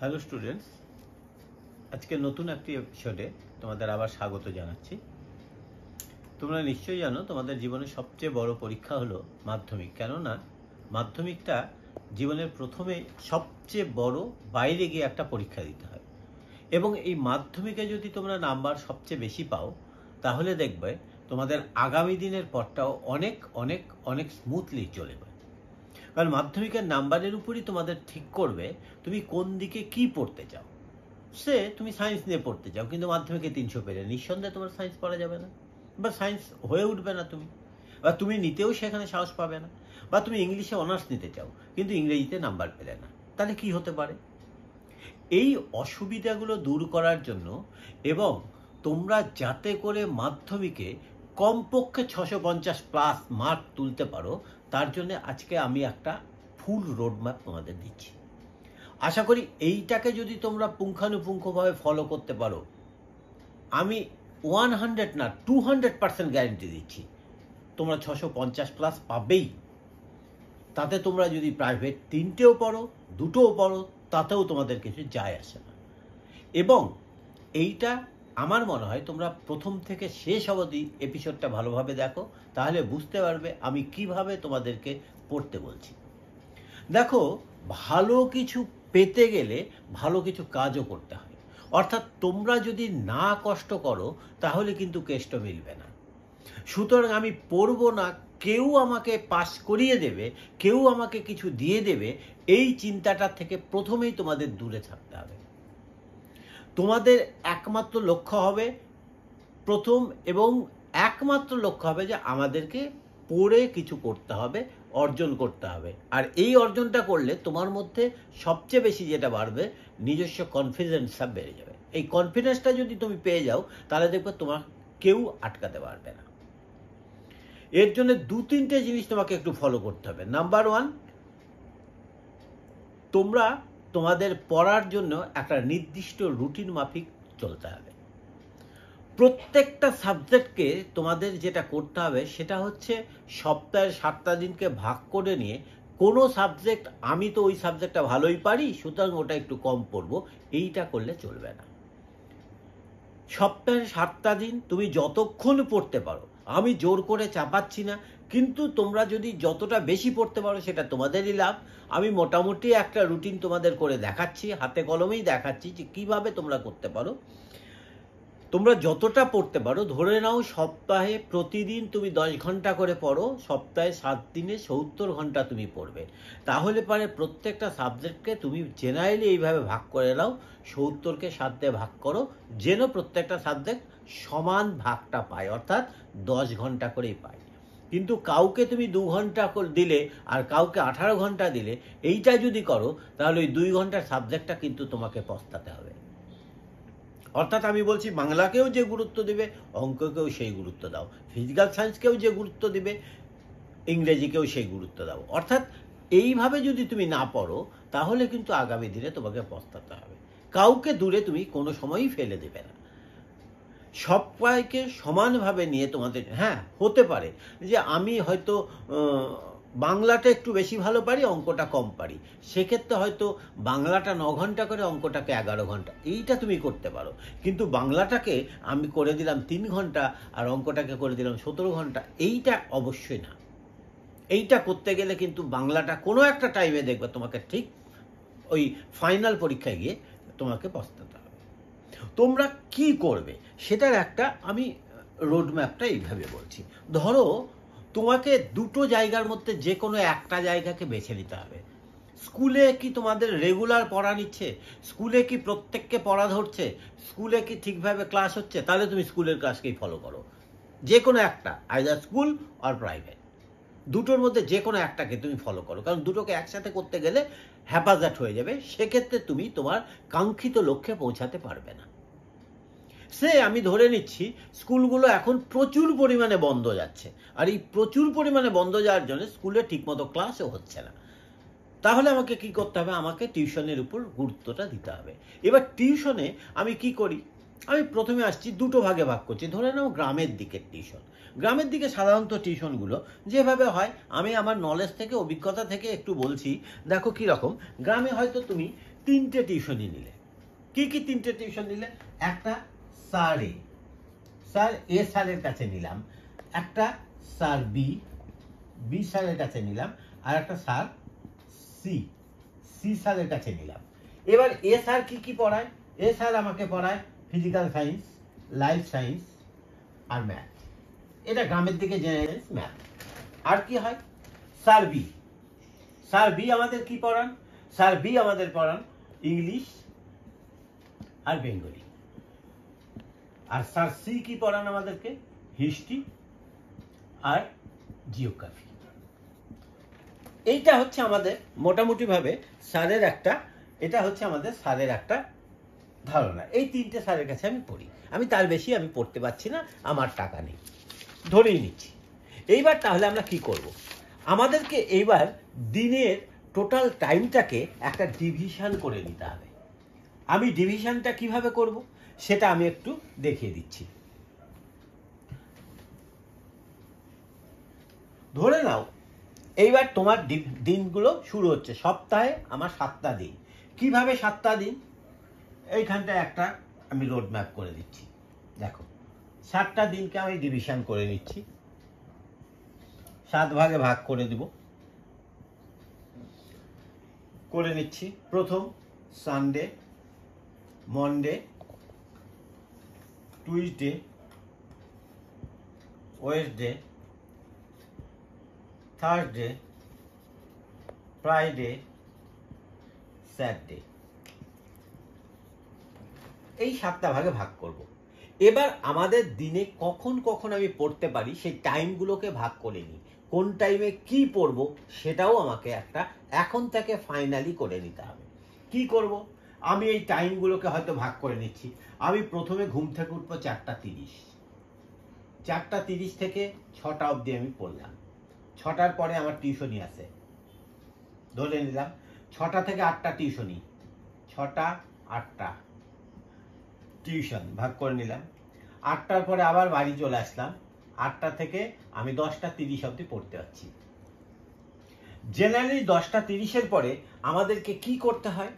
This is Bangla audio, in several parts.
হ্যালো স্টুডেন্টস, আজকে নতুন একটি এপিসোডে তোমাদের আবার স্বাগত জানাচ্ছি। তোমরা নিশ্চয়ই জানো তোমাদের জীবনের সবচেয়ে বড় পরীক্ষা হলো মাধ্যমিক। কেননা মাধ্যমিকটা জীবনের প্রথমে সবচেয়ে বড় বাইরে গিয়ে একটা পরীক্ষা দিতে হয়, এবং এই মাধ্যমিকে যদি তোমরা নাম্বার সবচেয়ে বেশি পাও তাহলে দেখবে তোমাদের আগামী দিনের পথটাও অনেক অনেক অনেক স্মুথলি চলবে। কারণ মাধ্যমিকের নাম্বারের উপরই তোমাদের ঠিক করবে তুমি কোন দিকে কি পড়তে চাও। সে তুমি সায়েন্স নিয়ে পড়তে চাও, কিন্তু মাধ্যমিকে 300 পেলে নিঃসন্দেহে তোমার সায়েন্স পড়া যাবে না, বা সায়েন্স হয়ে উঠবে না তুমি, বা তুমি নিতেও সেখানে সাহস পাবে না। বা তুমি ইংলিশে অনার্স নিতে চাও কিন্তু ইংরেজিতে নাম্বার পেলে না, তাহলে কি হতে পারে? এই অসুবিধাগুলো দূর করার জন্য এবং তোমরা যাতে করে মাধ্যমিকে কমপক্ষে 650+ মার্ক তুলতে পারো, তার জন্য আজকে আমি একটা ফুল রোডম্যাপ তোমাদের দিচ্ছি। আশা করি এইটাকে যদি তোমরা পুঙ্খানুপুঙ্খভাবে ফলো করতে পারো, আমি 100 না 200% গ্যারেন্টি দিচ্ছি তোমরা 650+ পাবেই। তাতে তোমরা যদি প্রাইভেট 3টেও পড়ো, 2টোও পড়ো, তাতেও তোমাদের কিছু যায় আসে না। এবং এইটা আমার মনে হয় তোমরা প্রথম থেকে শেষ অবধি এপিসোডটা ভালোভাবে দেখো, তাহলে বুঝতে পারবে আমি কিভাবে তোমাদেরকে পড়তে বলছি। দেখো, ভালো কিছু পেতে গেলে ভালো কিছু কাজও করতে হয়। অর্থাৎ তোমরা যদি না কষ্ট করো তাহলে কিন্তু কেষ্ট মিলবে না। সুতরাং আমি পড়বো না, কেউ আমাকে পাস করিয়ে দেবে, কেউ আমাকে কিছু দিয়ে দেবে, এই চিন্তাটা থেকে প্রথমেই তোমাদের দূরে থাকতে হবে। তোমাদের একমাত্র লক্ষ্য হবে প্রথম এবং একমাত্র লক্ষ্য হবে যে আমাদেরকে পড়ে কিছু করতে হবে, অর্জন করতে হবে। আর এই অর্জনটা করলে তোমার মধ্যে সবচেয়ে বেশি যেটা বাড়বে, নিজস্ব কনফিডেন্সটা বেড়ে যাবে। এই কনফিডেন্সটা যদি তুমি পেয়ে যাও তাহলে দেখবে তোমার কেউ আটকাতে পারবে না। এর জন্য 2-3টে জিনিস তোমাকে একটু ফলো করতে হবে। নাম্বার 1, তোমরা তোমাদের পড়ার জন্য একটা নির্দিষ্ট রুটিন মাফিক চলতে হবে। প্রত্যেকটা সাবজেক্টকে তোমাদের যেটা করতে হবে সেটা হচ্ছে সপ্তাহের 7টা দিনকে ভাগ করে নিয়ে, কোনো সাবজেক্ট আমি তো ওই সাবজেক্টটা ভালোই পারি সুতরাং ওটা একটু কম পড়বো, এইটা করলে চলবে না। সপ্তাহে 7টা দিন তুমি যতক্ষণ পড়তে পারো, আমি জোর করে চাপাচ্ছি না, কিন্তু তোমরা যদি যতটা বেশি পড়তে পারো সেটা তোমাদেরই লাভ। আমি মোটামুটি একটা রুটিন তোমাদের করে দেখাচ্ছি, হাতে কলমেই দেখাচ্ছি যে কিভাবে তোমরা করতে পারো। তোমরা যতটা পড়তে পারো, ধরে নাও সপ্তাহে প্রতিদিন তুমি 10 ঘন্টা করে পড়ো, সপ্তাহে 7 দিনে 70 ঘন্টা তুমি পড়বে। তাহলে পারে প্রত্যেকটা সাবজেক্টকে তুমি জেনারেলি এইভাবে ভাগ করে নাও, 70কে 7 দিয়ে ভাগ করো, যেন প্রত্যেকটা সাবজেক্ট সমান ভাগটা পায়, অর্থাৎ 10 ঘন্টা করেই পায়। কিন্তু কাউকে তুমি 2 ঘন্টা দিলে আর কাউকে 18 ঘন্টা দিলে, এইটা যদি করো তাহলে ওই 2 ঘন্টার সাবজেক্টটা কিন্তু তোমাকে পস্তাতে হবে। অর্থাৎ আমি বলছি, বাংলাকেও যে গুরুত্ব দেবে অঙ্ককেও সেই গুরুত্ব দাও, ফিজিক্যাল সায়েন্সকেও যে গুরুত্ব দেবে ইংরেজিকেও সেই গুরুত্ব দাও। অর্থাৎ এইভাবে যদি তুমি না পড়ো তাহলে কিন্তু আগামী দিনে তোমাকে পস্তাতে হবে। কাউকে দূরে তুমি কোনো সময়ই ফেলে দেবে না, সবাইকে সমানভাবে নিয়ে তোমাদের। হ্যাঁ, হতে পারে যে আমি হয়তো বাংলাটা একটু বেশি ভালো পারি, অঙ্কটা কম পারি, সেক্ষেত্রে হয়তো বাংলাটা 9 ঘন্টা করে, অঙ্কটাকে 11 ঘন্টা, এইটা তুমি করতে পারো। কিন্তু বাংলাটাকে আমি করে দিলাম 3 ঘন্টা আর অঙ্কটাকে করে দিলাম 17 ঘন্টা, এইটা অবশ্যই না। এইটা করতে গেলে কিন্তু বাংলাটা কোনো একটা টাইমে দেখবে তোমাকে ঠিক ওই ফাইনাল পরীক্ষায় গিয়ে তোমাকে পস্তাতে হবে। তোমরা কি করবে সেটার একটা আমি রোডম্যাপটা এইভাবে বলছি। ধরো তোমাকে দুটো জায়গার মধ্যে যে কোনো একটা জায়গাকে বেছে নিতে হবে। স্কুলে কি তোমাদের রেগুলার পড়া নিচ্ছে, স্কুলে কি প্রত্যেককে পড়া ধরছে, স্কুলে কি ঠিকভাবে ক্লাস হচ্ছে, তাহলে তুমি স্কুলের ক্লাসকেই ফলো করো। যে কোনো একটা, আইদার স্কুল আর প্রাইভেট, দুটোর মধ্যে যে কোনো একটাকে তুমি ফলো করো। কারণ দুটোকে একসাথে করতে গেলে হ্যাপাজার্ট হয়ে যাবে, সেক্ষেত্রে তুমি তোমার কাঙ্ক্ষিত লক্ষ্যে পৌঁছাতে পারবে না। সে আমি ধরে নিচ্ছি স্কুলগুলো এখন প্রচুর পরিমাণে বন্ধ যাচ্ছে, আর এই প্রচুর পরিমাণে বন্ধ যাওয়ার জন্য স্কুলে ঠিকমতো ক্লাসও হচ্ছে না। তাহলে আমাকে কি করতে হবে? আমাকে টিউশনের উপর গুরুত্বটা দিতে হবে। এবার টিউশনে আমি কি করি? আমি প্রথমে আসছি, দুটো ভাগে ভাগ করছি। ধরে নাও গ্রামের দিকের টিউশন। গ্রামের দিকে সাধারণত টিউশনগুলো যেভাবে হয়, আমি আমার নলেজ থেকে, অভিজ্ঞতা থেকে একটু বলছি। দেখো কীরকম, গ্রামে হয়তো তুমি 3টে টিউশনই নিলে। কি কি 3টে টিউশন নিলে? একটা স্যার এ স্যারের কাছে নিলাম, একটা স্যার বি স্যারের কাছে নিলাম, আর একটা স্যার সি স্যারের কাছে নিলাম। এবার এ স্যার কি কি পড়ায়? এ স্যার আমাকে পড়ায় ফিজিক্যাল সায়েন্স, লাইফ সায়েন্স আর ম্যাথ। এটা গ্রামের দিকে জেনারেল ম্যাথ। আর কি হয়? স্যার বি আমাদের কি পড়ান? স্যার বি আমাদের পড়ান ইংলিশ আর বেঙ্গলি। আর স্যার সি কি পড়ান আমাদেরকে? হিস্ট্রি আর জিওগ্রাফি। এইটা হচ্ছে আমাদের মোটামুটি ভাবে স্যারের একটা, এটা হচ্ছে আমাদের স্যারের একটা ধারণা। এই 3টে স্যারের কাছে আমি পড়ি। আমি তার বেশি আমি পড়তে পারছি না, আমার টাকা নেই, ধরেই নিচ্ছি। এইবার তাহলে আমরা কি করব? আমাদেরকে এইবার দিনের টোটাল টাইমটাকে একটা ডিভিশন করে নিতে হবে। আমি ডিভিশনটা কিভাবে করব সেটা আমি একটু দেখিয়ে দিচ্ছি। ধরে নাও এইবার তোমার দিনগুলো শুরু হচ্ছে, সপ্তাহে আমার 7টা দিন। কিভাবে 7টা দিন? এইখানটায় একটা আমি রোড ম্যাপ করে দিচ্ছি। দেখো 7টা দিনকে আমি ডিভিশন করে নিচ্ছি, 7 ভাগে ভাগ করে দিব, করে নিচ্ছি। প্রথম Sunday, Monday, Tuesday, Wednesday, Thursday, Friday, Saturday. এই 7টা ভাগে ভাগ করব। এবার আমাদের দিনে কখন কখন আমি পড়তে পারি সেই টাইমগুলোকে ভাগ করে নিই। কোন টাইমে কি পড়বো সেটাও আমাকে একটা এখন থেকে ফাইনালি করে নিতে হবে। কি করব? আমি এই টাইমগুলোকে হয়তো ভাগ করে নিচ্ছি। আমি প্রথমে ঘুম থেকে উঠবো 4:30। 4:30 থেকে 6টা অবধি আমি পড়লাম। 6টার পরে আমার টিউশনই আছে, ধরে নিলাম। 6টা থেকে 8টা টিউশনি, 6টা 8টা টিউশন ভাগ করে নিলাম। 8টার পরে আবার বাড়ি চলে আসলাম। 8টা থেকে আমি 10:30 অবধি পড়তে পারছি। জেনারেলি 10:30-এর পরে আমাদেরকে কি করতে হয়?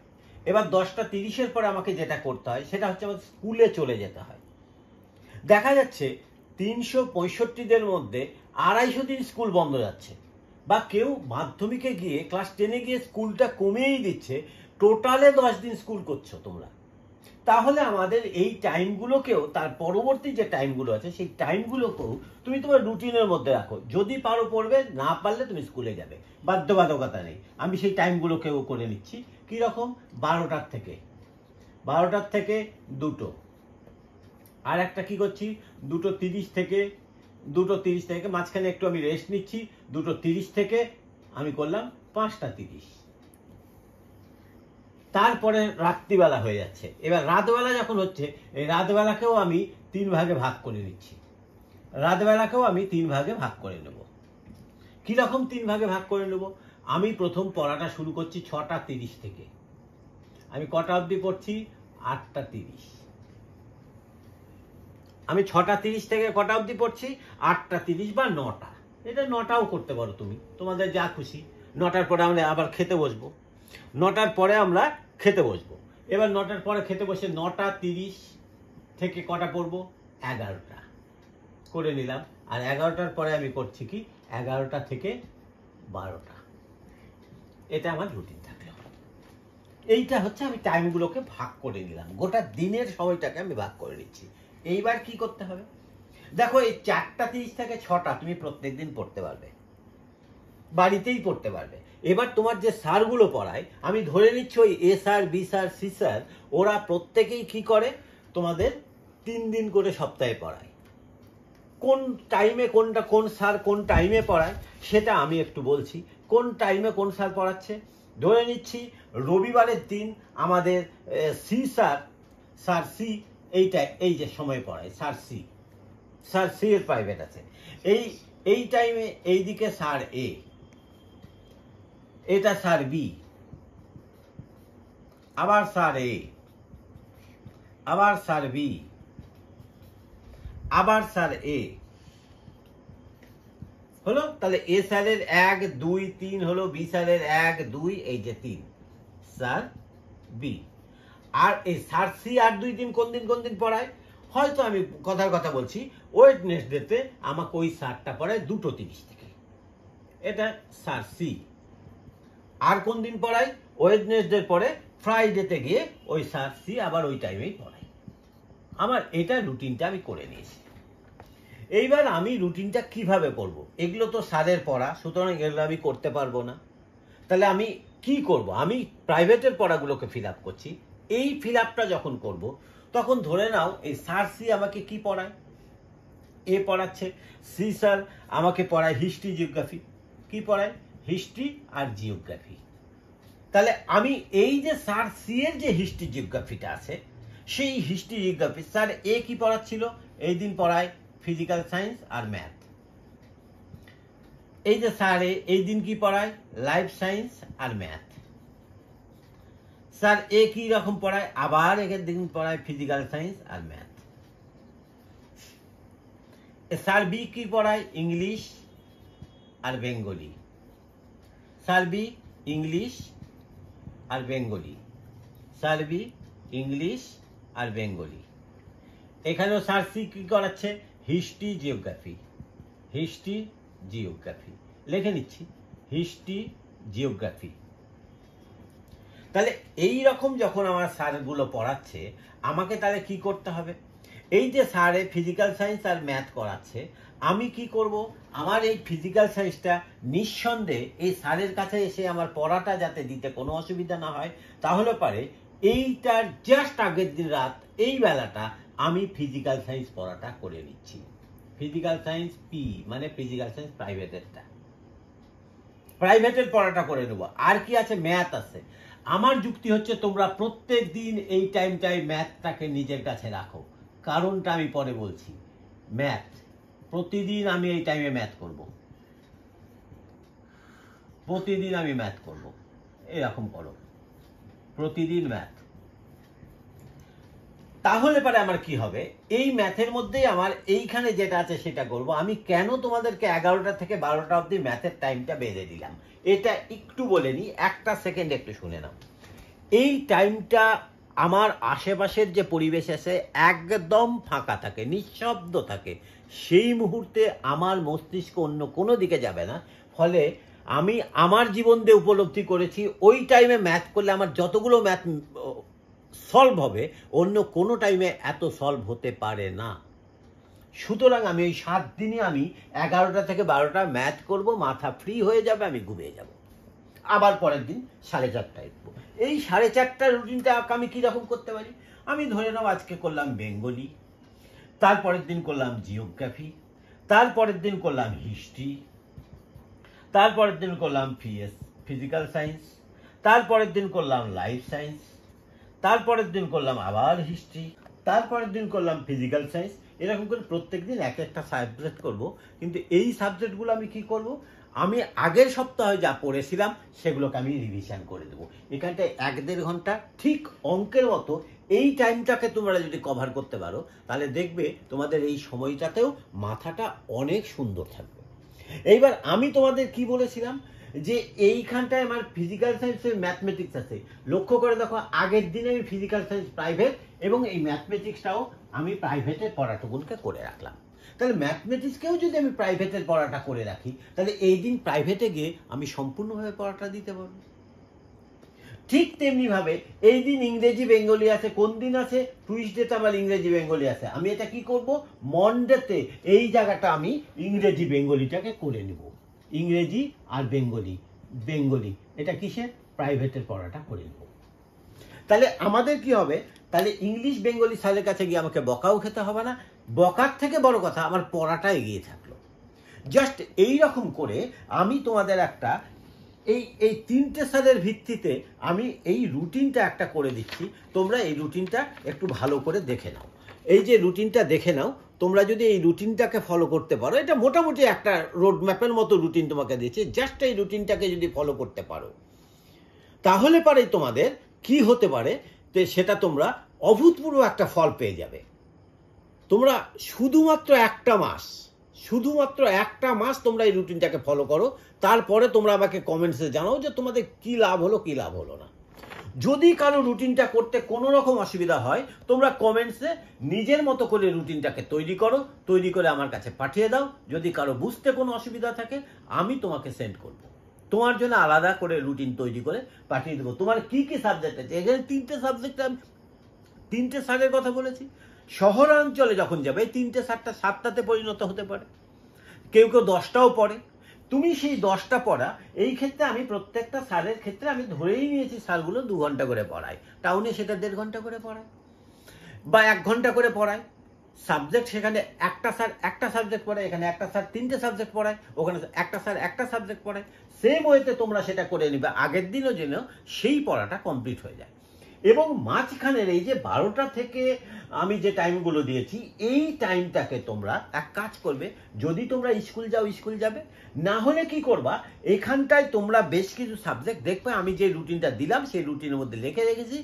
এবার 10:30-এর পরে আমাকে যেটা করতে হয় সেটা হচ্ছে আমাদের স্কুলে চলে যেতে হয়। দেখা যাচ্ছে 365 দিনের মধ্যে 250 দিন স্কুল বন্ধ যাচ্ছে, বা কেউ মাধ্যমিকে গিয়ে ক্লাস 10-এ গিয়ে স্কুলটা কমিয়েই দিচ্ছে। টোটালে 10 দিন স্কুল করছো তোমরা। তাহলে আমাদের এই টাইমগুলোকেও, তার পরবর্তী যে টাইমগুলো আছে সেই টাইমগুলোকেও তুমি তোমার রুটিনের মধ্যে রাখো। যদি পারো পড়বে, না পারলে তুমি স্কুলে যাবে, বাধ্যবাধকতা নেই। আমি সেই টাইমগুলোকেও করে নিচ্ছি। কীরকম? 12টার থেকে 2টো। আর একটা কি করছি, 2:30 থেকে মাঝখানে একটু আমি রেস্ট নিচ্ছি। 2:30 থেকে আমি করলাম 5:30। তারপরে রাত্রিবেলা হয়ে যাচ্ছে। এবার রাতবেলা যখন হচ্ছে, এই রাতবেলাকেও আমি 3 ভাগে ভাগ করে নিচ্ছি। রাতবেলাকেও আমি 3 ভাগে ভাগ করে নেব। কিরকম 3 ভাগে ভাগ করে নেব? আমি প্রথম পড়াটা শুরু করছি 6:30 থেকে। আমি কটা অবধি পড়ছি? 8:30। আমি 6:30 থেকে কটা অবধি পড়ছি? 8:30 বা 9টা। এটা 9টাও করতে পারো তুমি, তোমাদের যা খুশি। 9টার পরে আমরা আবার খেতে বসবো। 9টার পরে আমরা খেতে বসবো। এবার 9টার পরে খেতে বসে 9:30 থেকে কটা পড়বো? 11টা করে নিলাম। আর 11টার পরে আমি করছি কি? 11টা থেকে 12টা। এটা আমার রুটিন থাকলো। এইটা হচ্ছে আমি টাইমগুলোকে ভাগ করে নিলাম, গোটা দিনের সময়টাকে আমি ভাগ করে নিচ্ছি। এইবার কি করতে হবে? দেখো এই 4:30 থেকে 6টা তুমি প্রত্যেকদিন পড়তে পারবে, বাড়িতেই পড়তে পারবে। এবার তোমার যে স্যারগুলো পড়ায়, আমি ধরে নিচ্ছি ওই A sir, B sir, C sir, ওরা প্রত্যেকেই কি করে? তোমাদের 3 দিন করে সপ্তাহে পড়ায়। কোন টাইমে কোন স্যার কোন টাইমে পড়ায় সেটা আমি একটু বলছি। কোন টাইমে কোন স্যার পড়াচ্ছে? ধরে নিচ্ছি রবিবারের দিন আমাদের স্যার সি এই যে সময় পড়ায়, স্যার সি এর প্রাইভেট আছে। এই টাইমে এইদিকে স্যার এ, এটা স্যার বি, আবার স্যার এ, আবার স্যার বি, আবার স্যার এ হলো, তাহলে এ স্যারের 1 2 3 হলো, বি স্যারের 1 2 এই যে 3 স্যার বি। আর এই স্যার সি আর 2 দিন কোন দিন পড়ায়? হয়তো আমি কথার কথা বলছি, ওয়েডনেসডেতে আমাকে ওই স্যারটা পড়ায় 2:30 থেকে, এটা স্যার সি। আর কোন দিন পড়ায়? ওয়েডনেসডে পরে ফ্রাইডেতে গিয়ে ওই স্যার সি আবার ওই টাইমেই পড়ায়। আমার এটা রুটিনটা আমি করে নিয়েছি। এইবার আমি রুটিনটা কিভাবে করব? এগুলো তো স্যারের পড়া, সুতরাং এগুলো আমি করতে পারবো না। তাহলে আমি কি করব? আমি প্রাইভেটের পড়াগুলোকে ফিল আপ করছি। এই ফিল আপটা যখন করব, তখন ধরে নাও এই স্যার সি আমাকে কি পড়ায়? এ পড়াচ্ছে, সি স্যার আমাকে পড়ায় হিস্ট্রি জিওগ্রাফি। কি পড়ায়? হিস্ট্রি আর জিওগ্রাফি। তাহলে আমি এই যে স্যার সি এর যে হিস্ট্রি জিওগ্রাফিটা আছে, সেই হিস্ট্রি জিওগ্রাফি স্যার এ কি পড়াচ্ছিল? এই দিন পড়ায় ফিজিক্যাল সায়েন্স আর ম্যাথ। এই যে স্যার এই দিন কি পড়ায়? লাইফ সায়েন্স আর ম্যাথ। স্যার এ কি রকম পড়ায়? আবার একের দিন পড়ায় ফিজিক্যাল সায়েন্স আর ম্যাথ। স্যার বি কি পড়ায়? ইংলিশ আর বেঙ্গলি। স্যার বি ইংলিশ আর বেঙ্গলি। স্যার বি ইংলিশ আর বেঙ্গলি। এখানেও স্যার সি কি করাচ্ছে? History geography. হিস্ট্রি জিওগ্রাফি লিখে নিচ্ছি, হিস্ট্রি জিওগ্রাফি। তাহলে এই রকম যখন আমার স্যারগুলো পড়াচ্ছে, আমাকে তাহলে কি করতে হবে? এই যে স্যারে ফিজিক্যাল সায়েন্স আর ম্যাথ করাচ্ছে, আমি কি করব? আমার এই ফিজিক্যাল সায়েন্সটা নিঃসন্দেহে এই স্যারের কাছে এসে আমার পড়াটা যাতে দিতে কোনো অসুবিধা না হয়, তাহলে পারে এইটার জাস্ট আগের দিন রাত এই বেলাটা আমি ফিজিক্যাল সায়েন্স পড়াটা করে নিচ্ছি। ফিজিক্যাল সায়েন্স পি মানে ফিজিক্যাল সায়েন্স প্রাইভেটেরটা, প্রাইভেটের পড়াটা করে নেব। আর কি আছে? ম্যাথ আছে। আমার যুক্তি হচ্ছে তোমরা প্রত্যেক দিন এই টাইমটাই ম্যাথটাকে নিজের কাছে রাখো। কারণটা আমি পরে বলছি। ম্যাথ প্রতিদিন আমি এই টাইমে ম্যাথ করব, প্রতিদিন আমি ম্যাথ করব। এরকম করো, প্রতিদিন ম্যাথ। তাহলে পরে আমার কি হবে? এই ম্যাথের মধ্যেই আমার এইখানে যেটা আছে সেটা করব। আমি কেন তোমাদেরকে 11টা থেকে 12টা অবধি ম্যাথের টাইমটা বেঁধে দিলাম, এটা একটু বলে নি, একটা সেকেন্ড একটু শুনে নাও। এই টাইমটা আমার আশেপাশের যে পরিবেশ আছে একদম ফাঁকা থাকে, নিঃশব্দ থাকে। সেই মুহূর্তে আমার মস্তিষ্ক অন্য কোনো দিকে যাবে না। ফলে আমি আমার জীবন দিয়ে উপলব্ধি করেছি, ওই টাইমে ম্যাথ করলে আমার যতগুলো ম্যাথ সলভ হবে, অন্য কোনো টাইমে এত সলভ হতে পারে না। সুতরাং আমি ওই 7 দিনে আমি 11টা থেকে 12টা ম্যাথ করব, মাথা ফ্রি হয়ে যাবে, আমি ঘুমিয়ে যাব। আবার পরের দিন 4:30টায় উঠবো। এই 4:30টার রুটিনটা আমি কিরকম করতে পারি? আমি ধরে নাও আজকে করলাম বেঙ্গলি, তারপরের দিন করলাম জিওগ্রাফি, তারপরের দিন করলাম হিস্ট্রি, তারপরের দিন করলাম ফিজিক্যাল সায়েন্স, তারপরের দিন করলাম লাইফ সায়েন্স, তারপরের দিন করলাম আবার হিস্ট্রি, তারপরের দিন করলাম ফিজিক্যাল সায়েন্স। এরকম করে প্রত্যেক দিন এক একটা সাবজেক্ট করব। কিন্তু এই সাবজেক্টগুলো আমি কি করব? আমি আগের সপ্তাহে যা পড়েছিলাম সেগুলোকে আমি রিভিশন করে দেবো। এখানটায় 1-1.5 ঘন্টা ঠিক অঙ্কের মতো এই টাইমটাকে তোমরা যদি কভার করতে পারো, তাহলে দেখবে তোমাদের এই সময়টাতেও মাথাটা অনেক সুন্দর থাকবে। এইবার আমি তোমাদের কি বলেছিলাম যে এইখানটায় আমার ফিজিক্যাল সায়েন্সের ম্যাথমেটিক্স আছে। লক্ষ্য করে দেখো, আগের দিনে আমি ফিজিক্যাল সায়েন্স প্রাইভেট এবং এই ম্যাথমেটিক্সটাও আমি প্রাইভেটের পড়াটুকুনকে করে রাখলাম। তাহলে ম্যাথমেটিক্সকেও যদি আমি প্রাইভেটের পড়াটা করে রাখি, তাহলে এই দিন প্রাইভেটে গিয়ে আমি সম্পূর্ণভাবে পড়াটা দিতে পারবো। ঠিক তেমনি ভাবে এই দিন ইংরেজি বেঙ্গলি আছে, কোন দিন আছে? টুইসডেতে আমার ইংরেজি বেঙ্গলি আছে। আমি এটা কি করব? মন্ডেতে এই জায়গাটা আমি ইংরেজি বেঙ্গলিটাকে করে নেব। ইংরেজি আর বেঙ্গলি এটা কিসের? প্রাইভেটের পড়াটা করে নেব। তাহলে আমাদের কি হবে? তাহলে ইংলিশ বেঙ্গলি স্যারের কাছে গিয়ে আমাকে বকাও খেতে হবে না। বকার থেকে বড় কথা, আমার পড়াটা এগিয়ে থাকলো। জাস্ট এই রকম করে আমি তোমাদের একটা এই 3টে স্যারের ভিত্তিতে আমি এই রুটিনটা একটা করে দিচ্ছি। তোমরা এই রুটিনটা একটু ভালো করে দেখে নাও। এই যে রুটিনটা দেখে নাও, তোমরা যদি এই রুটিনটাকে ফলো করতে পারো, এটা মোটামুটি একটা রোড ম্যাপের মতো রুটিন তোমাকে দিয়েছে, জাস্ট এই রুটিনটাকে যদি ফলো করতে পারো, তাহলে পারে তোমাদের কি হতে পারে সেটা তোমরা অভূতপূর্ব একটা ফল পেয়ে যাবে। তোমরা শুধুমাত্র একটা মাস তোমরা এই রুটিনটাকে ফলো করো, তারপরে তোমরা আমাকে কমেন্টসে জানাও যে তোমাদের কি লাভ হলো না। যদি কারো রুটিনটা করতে কোনো রকম অসুবিধা হয়, তোমরা কমেন্টসে নিজের মতো করে রুটিনটাকে তৈরি করে আমার কাছে পাঠিয়ে দাও। যদি কারো বুঝতে কোনো অসুবিধা থাকে, আমি তোমাকে সেন্ড করব, তোমার জন্য আলাদা করে রুটিন তৈরি করে পাঠিয়ে দেবো। তোমার কি কি সাবজেক্ট আছে, এখানে 3টে সাবজেক্ট, আমি 3টে স্যারের কথা বলেছি। শহরাঞ্চলে যখন যাবে এই 3টে স্যারটা 7টাতে পরিণত হতে পারে, কেউ 10টাও পড়ে। তুমি সেই 10টা পড়া, এই ক্ষেত্রে আমি প্রত্যেকটা স্যারের ক্ষেত্রে আমি ধরেই নিয়েছি স্যারগুলো 2 ঘন্টা করে পড়ায়, টাউনে সেটা 1.5 ঘন্টা করে পড়ায় বা 1 ঘন্টা করে পড়ায়। সাবজেক্ট সেখানে একটা স্যার একটা সাবজেক্ট পড়ায়, এখানে একটা স্যার 3টে সাবজেক্ট পড়ায়, ওখানে একটা স্যার একটা সাবজেক্ট পড়ায়। সেম ওয়েতে তোমরা সেটা করে নিবে আগের দিনও যেন সেই পড়াটা কমপ্লিট হয়ে যায়। এবং মাঝখানের এই যে 12টা থেকে আমি যে টাইমগুলো দিয়েছি, এই টাইমটাকে তোমরা এক কাজ করবে, যদি তোমরা স্কুল যাবে, না হলে কি করবা, এখানটায় তোমরা বেশ কিছু সাবজেক্ট দেখবে আমি যে রুটিনটা দিলাম সেই রুটিনের মধ্যে লিখে রেখেছি।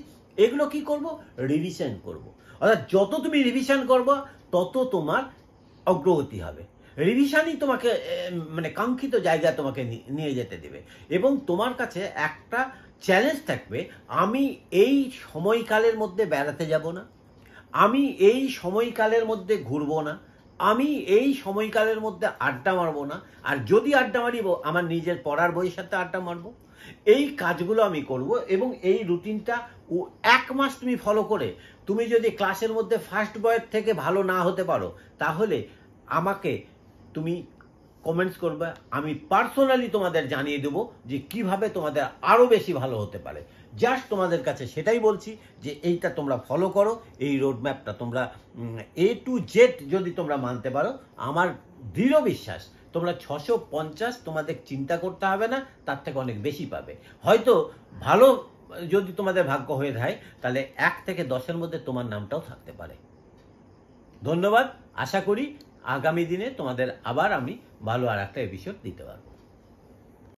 এগুলো কি করব, রিভিশন করব। অর্থাৎ যত তুমি রিভিশন করবে তত তোমার অগ্রগতি হবে। রিভিশনই তোমাকে মানে কাঙ্ক্ষিত জায়গায় তোমাকে নিয়ে যেতে দেবে। এবং তোমার কাছে একটা চ্যালেঞ্জ থাকবে, আমি এই সময়কালের মধ্যে বেড়াতে যাব না, আমি এই সময়কালের মধ্যে ঘুরবো না, আমি এই সময়কালের মধ্যে আড্ডা মারবো না। আর যদি আড্ডা মারিব, আমার নিজের পড়ার বইয়ের সাথে আড্ডা মারবো। এই কাজগুলো আমি করব। এবং এই রুটিনটা 1 মাস তুমি ফলো করে, তুমি যদি ক্লাসের মধ্যে ফার্স্ট বয়ের থেকে ভালো না হতে পারো, তাহলে আমাকে তুমি কমেন্টস করবে, আমি পার্সোনালি তোমাদের জানিয়ে দেবো যে কিভাবে তোমাদের আরো বেশি ভালো হতে পারে। জাস্ট তোমাদের কাছে সেটাই বলছি যে এইটা তোমরা ফলো করো, এই রোডম্যাপটা তোমরা A to Z যদি তোমরা মানতে পারো, আমার দৃঢ় বিশ্বাস তোমরা 650 তোমাদের চিন্তা করতে হবে না, তার থেকে অনেক বেশি পাবে। হয়তো ভালো যদি তোমাদের ভাগ্য হয়ে থাকে, তাহলে 1 থেকে 10-এর মধ্যে তোমার নামটাও থাকতে পারে। ধন্যবাদ। আশা করি আগামী দিনে তোমাদের আবার আমি ভালো আর একটা এপিসোড দিতে পারবো।